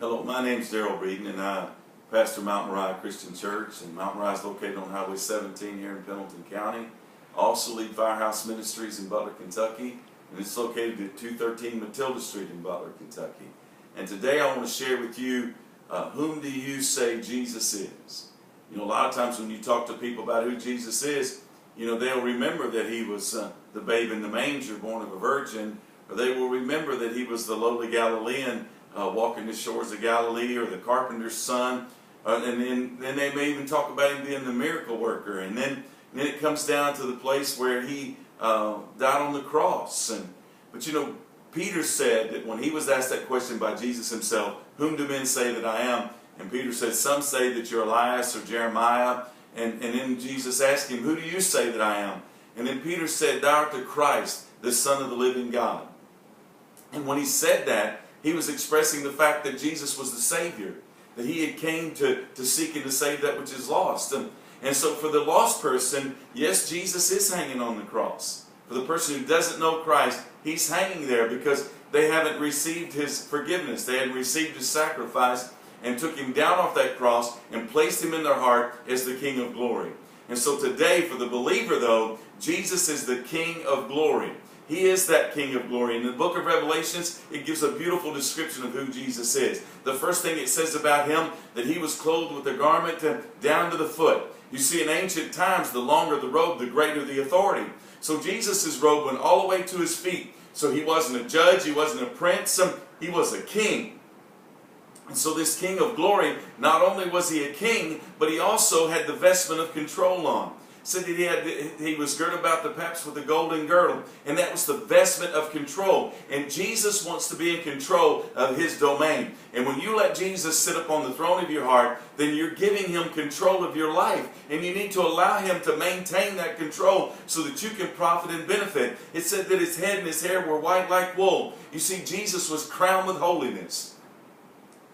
Hello, my name is DBreeden, and I pastor Mount Moriah Christian Church, and Mount Moriah is located on Highway 17 here in Pendleton County. I also lead Firehouse Ministries in Butler, Kentucky, and it's located at 213 Matilda Street in Butler, Kentucky. And today I want to share with you, whom do you say Jesus is? You know, a lot of times when you talk to people about who Jesus is, you know, they'll remember that he was the babe in the manger, born of a virgin, or they will remember that he was the lowly Galilean walking the shores of Galilee, or the carpenter's son, and then they may even talk about him being the miracle worker. And then it comes down to the place where he died on the cross. But you know, Peter said that when he was asked that question by Jesus himself, whom do men say that I am? And Peter said, some say that you're Elias or Jeremiah. And then Jesus asked him, who do you say that I am? And then Peter said, thou art the Christ, the Son of the living God. And when he said that, he was expressing the fact that Jesus was the Savior, that he had came to seek and to save that which is lost. And so for the lost person, yes, Jesus is hanging on the cross. For the person who doesn't know Christ, he's hanging there because they haven't received his forgiveness. They hadn't received his sacrifice, and took him down off that cross and placed him in their heart as the King of glory. And so today, for the believer though, Jesus is the King of glory. He is that King of glory. In the book of Revelations, it gives a beautiful description of who Jesus is. The first thing it says about him, that he was clothed with a garment down to the foot. You see, in ancient times, the longer the robe, the greater the authority. So Jesus' robe went all the way to his feet. So he wasn't a judge, he wasn't a prince, he was a king. And so this King of glory, not only was he a king, but he also had the vestment of control on. Said that he was girded about the paps with a golden girdle, and that was the vestment of control. And Jesus wants to be in control of his domain. And when you let Jesus sit upon the throne of your heart, then you're giving him control of your life, and you need to allow him to maintain that control so that you can profit and benefit. It said that his head and his hair were white like wool. You see, Jesus was crowned with holiness.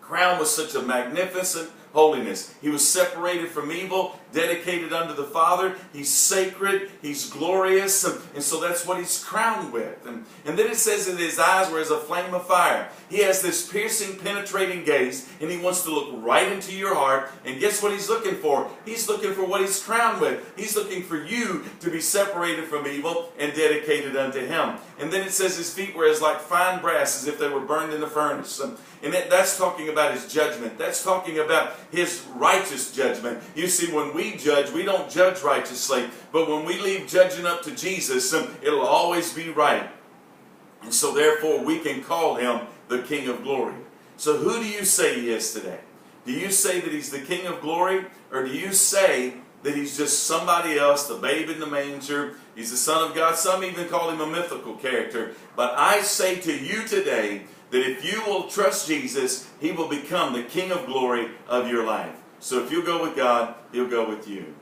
Crowned with such a magnificent holiness. He was separated from evil, dedicated unto the Father. He's sacred, he's glorious, and so that's what he's crowned with. And then it says that his eyes were as a flame of fire. He has this piercing, penetrating gaze, and he wants to look right into your heart. And guess what he's looking for? He's looking for what he's crowned with. He's looking for you to be separated from evil and dedicated unto him. And then it says his feet were as like fine brass, as if they were burned in the furnace. And that's talking about his judgment. That's talking about his righteous judgment. You see, when we judge, we don't judge righteously. But when we leave judging up to Jesus, it'll always be right. And so therefore we can call him the King of glory. So who do you say he is today? Do you say that he's the King of glory? Or do you say that he's just somebody else, the babe in the manger? He's the Son of God. Some even call him a mythical character. But I say to you today that if you will trust Jesus, he will become the King of glory of your life. So if you go with God, he'll go with you.